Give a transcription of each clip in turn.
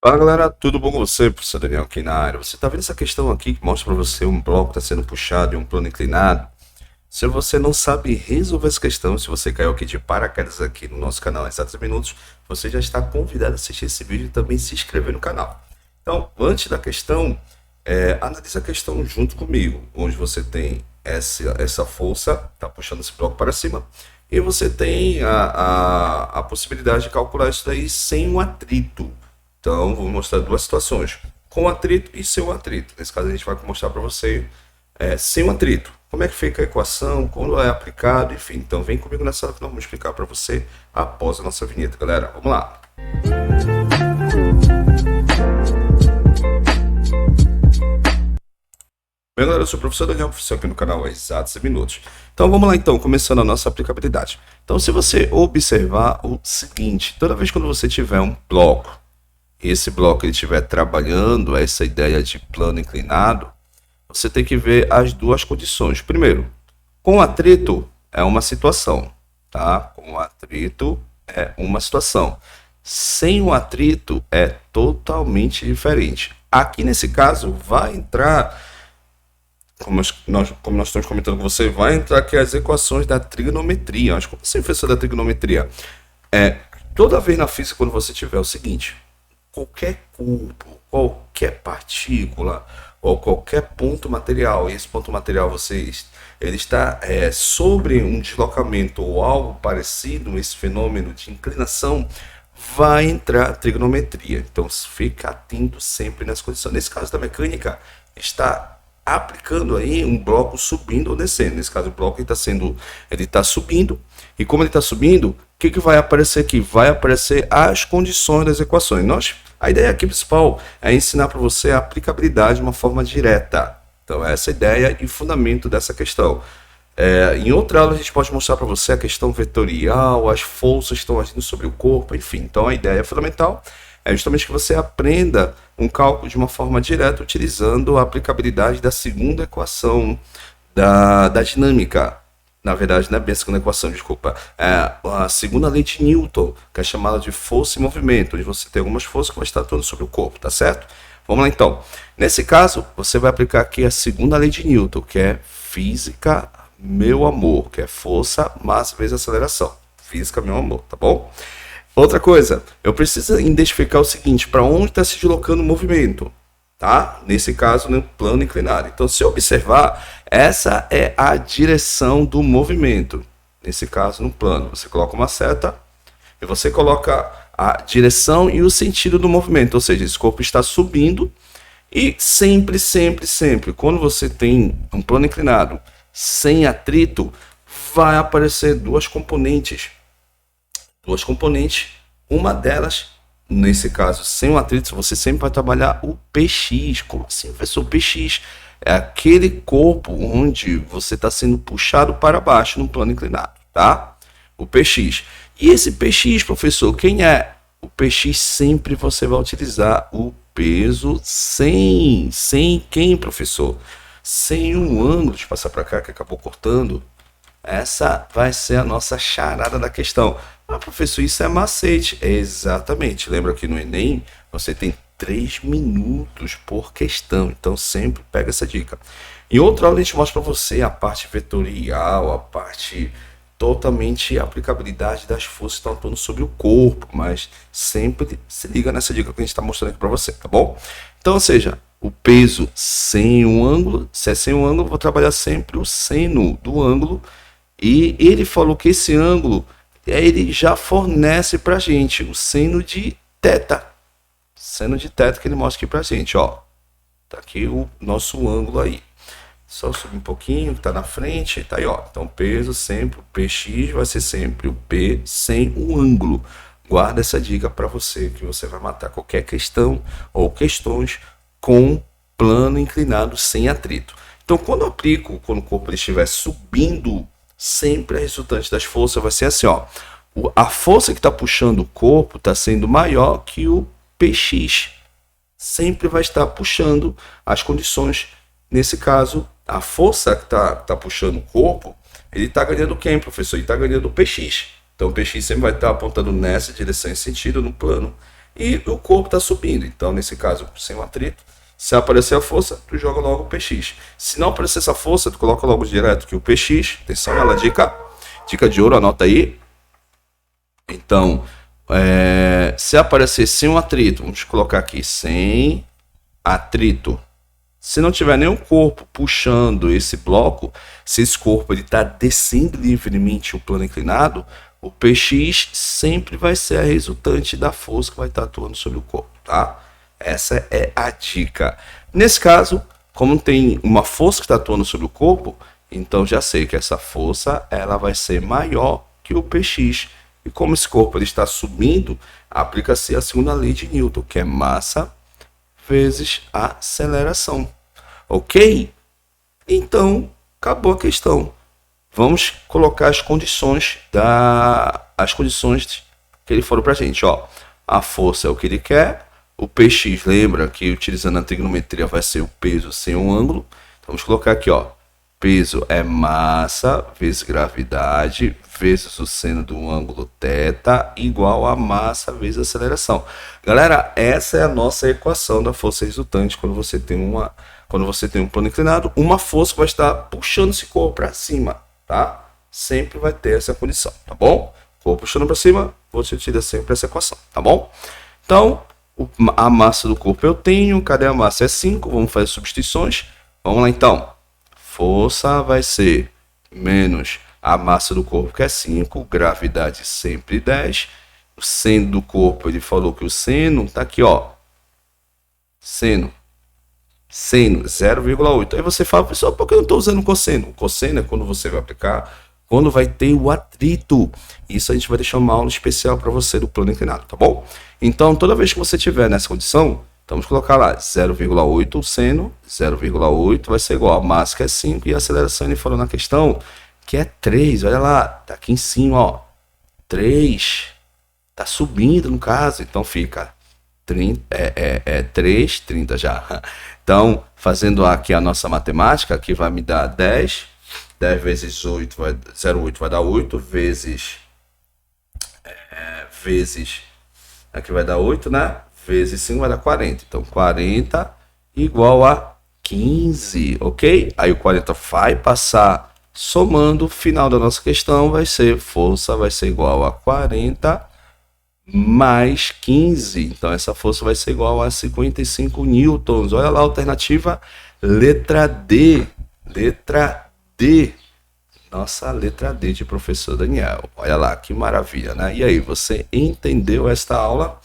Fala galera, tudo bom com você? Professor Daniel aqui na área. Você está vendo essa questão aqui que mostra para você um bloco está sendo puxado e um plano inclinado? Se você não sabe resolver essa questão, se você caiu aqui de paraquedas aqui no nosso canal Exatos Minutos, você já está convidado a assistir esse vídeo e também se inscrever no canal. Então, antes da questão, analise a questão junto comigo, onde você tem essa força, está puxando esse bloco para cima, e você tem a possibilidade de calcular isso daí sem um atrito. Então, vou mostrar duas situações, com atrito e sem atrito. Nesse caso, a gente vai mostrar para você sem atrito. Como é que fica a equação, quando é aplicado, enfim. Então, vem comigo nessa sala que nós vamos explicar para você após a nossa vinheta, galera. Vamos lá. Bem, galera, eu sou o professor Daniel, professor aqui no canal Exatos Minutos. Então, vamos lá, então, começando a nossa aplicabilidade. Então, se você observar o seguinte, toda vez quando você tiver um bloco, e esse bloco ele estiver trabalhando essa ideia de plano inclinado, você tem que ver as duas condições. Primeiro, com atrito é uma situação, tá? Com atrito é uma situação. Sem o atrito é totalmente diferente. Aqui nesse caso vai entrar, como nós estamos comentando com você, vai entrar aqui as equações da trigonometria. Acho que você professor da trigonometria. Toda vez na física, quando você tiver o seguinte, qualquer corpo, qualquer partícula ou qualquer ponto material, e esse ponto material ele está sobre um deslocamento ou algo parecido, esse fenômeno de inclinação, vai entrar a trigonometria. Então fica atento sempre nas condições. Nesse caso da mecânica, está aplicando aí um bloco subindo ou descendo. Nesse caso o bloco ele está subindo, e como ele está subindo, o que vai aparecer aqui? Vai aparecer as condições das equações. A ideia aqui principal é ensinar para você a aplicabilidade de uma forma direta. Então essa é a ideia e fundamento dessa questão. Em outra aula a gente pode mostrar para você a questão vetorial, as forças que estão agindo sobre o corpo, enfim. Então a ideia fundamental é justamente que você aprenda um cálculo de uma forma direta utilizando a aplicabilidade da segunda equação da dinâmica. Na verdade, não é bem a segunda equação, desculpa. É a segunda lei de Newton, que é chamada de força e movimento, onde você tem algumas forças que vão estar atuando sobre o corpo, tá certo? Vamos lá então. Nesse caso, você vai aplicar aqui a segunda lei de Newton, que é física, meu amor, que é força, massa vezes aceleração. Física, meu amor, tá bom? Outra coisa, eu preciso identificar o seguinte, para onde está se deslocando o movimento, tá? Nesse caso, no plano inclinado. Então, se observar, essa é a direção do movimento. Nesse caso, no plano, você coloca uma seta e você coloca a direção e o sentido do movimento, ou seja, esse corpo está subindo e sempre, quando você tem um plano inclinado sem atrito, vai aparecer duas componentes, uma delas, nesse caso, sem o atrito, você sempre vai trabalhar o PX. Como assim, professor? O PX é aquele corpo onde você está sendo puxado para baixo no plano inclinado, tá? O PX. E esse PX, professor, quem é? O PX sempre você vai utilizar o peso sem quem, professor? Sem um ângulo. Deixa eu passar para cá que acabou cortando. Essa vai ser a nossa charada da questão. Ah, professor, isso é macete. Exatamente. Lembra que no Enem você tem 3 minutos por questão. Então sempre pega essa dica. Em outra aula a gente mostra para você a parte vetorial, a parte totalmente aplicabilidade das forças que estão atuando sobre o corpo. Mas sempre se liga nessa dica que a gente está mostrando aqui para você, tá bom? Então, ou seja, o peso sem um ângulo, se é sem um ângulo, vou trabalhar sempre o seno do ângulo. E ele falou que esse ângulo, ele já fornece pra gente o seno de θ. Seno de θ que ele mostra aqui pra gente, ó. Tá aqui o nosso ângulo aí. Só subir um pouquinho, que tá na frente, tá aí, ó. Então, peso sempre, o PX vai ser sempre o P sem o ângulo. Guarda essa dica para você, que você vai matar qualquer questão ou questões com plano inclinado sem atrito. Então, quando eu aplico, quando o corpo estiver subindo, sempre a resultante das forças vai ser assim, ó. A força que está puxando o corpo está sendo maior que o PX. Sempre vai estar puxando as condições. Nesse caso, a força que está puxando o corpo, ele está ganhando quem, professor? Ele está ganhando o PX. Então, o PX sempre vai estar apontando nessa direção e sentido no plano e o corpo está subindo. Então, nesse caso, sem o atrito, se aparecer a força, tu joga logo o PX. Se não aparecer essa força, tu coloca logo direto que o PX, atenção, ela dica de ouro, anota aí. Então, se aparecer sem um atrito, vamos colocar aqui, sem atrito. Se não tiver nenhum corpo puxando esse bloco, se esse corpo está descendo livremente o plano inclinado, o PX sempre vai ser a resultante da força que vai estar atuando sobre o corpo, tá? Essa é a dica. Nesse caso, como tem uma força que está atuando sobre o corpo, então já sei que essa força ela vai ser maior que o PX. E como esse corpo ele está subindo, aplica-se a segunda lei de Newton, que é massa vezes aceleração. Ok? Então, acabou a questão. Vamos colocar as condições que ele falou pra gente, ó. A força é o que ele quer, o PX, lembra que utilizando a trigonometria vai ser o peso sem um ângulo. Então, vamos colocar aqui, ó. Peso é massa vezes gravidade vezes o seno do ângulo θ igual a massa vezes aceleração. Galera, essa é a nossa equação da força resultante quando você tem um plano inclinado, uma força vai estar puxando esse corpo para cima, tá? Sempre vai ter essa condição, tá bom? Corpo puxando para cima, você tira sempre essa equação, tá bom? Então, a massa do corpo eu tenho, cadê a massa? É 5, vamos fazer substituições. Vamos lá então. Força vai ser menos a massa do corpo, que é 5, gravidade sempre 10. O seno do corpo, ele falou que o seno tá aqui, ó. Seno 0,8. Aí você fala, pessoal, por que eu não estou usando cosseno? O cosseno é quando você vai aplicar, quando vai ter o atrito. Isso a gente vai deixar uma aula especial para você do plano inclinado, tá bom? Então, toda vez que você tiver nessa condição, então vamos colocar lá 0,8 o seno, 0,8 vai ser igual a massa que é 5 e a aceleração ele falou na questão que é 3. Olha lá, tá aqui em cima, ó. 3. Tá subindo no caso, então fica 30, 3, 30 já. Então, fazendo aqui a nossa matemática, aqui vai me dar 10. 10 vezes 8 vai 0,8 vai dar 8 vezes aqui vai dar 8, né? Vezes 5 vai dar 40. Então, 40 igual a 15, ok? Aí o 40 vai passar somando, o final da nossa questão vai ser, força vai ser igual a 40 mais 15. Então, essa força vai ser igual a 55 newtons. Olha lá a alternativa, letra D. Letra D. Nossa letra D de professor Daniel. Olha lá, que maravilha, né? E aí, você entendeu esta aula?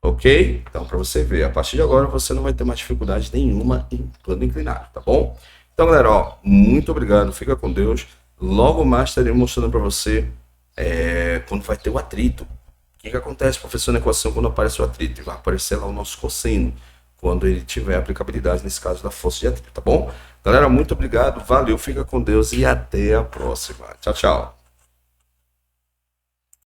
Ok? Então, para você ver, a partir de agora você não vai ter mais dificuldade nenhuma em plano inclinado, tá bom? Então, galera, ó, muito obrigado, fica com Deus. Logo mais estarei mostrando para você quando vai ter o atrito. O que acontece, professor, na equação quando aparece o atrito? Vai aparecer lá o nosso cosseno, quando ele tiver aplicabilidade, nesse caso, da força de atrito, tá bom? Galera, muito obrigado, valeu, fica com Deus e até a próxima. Tchau, tchau.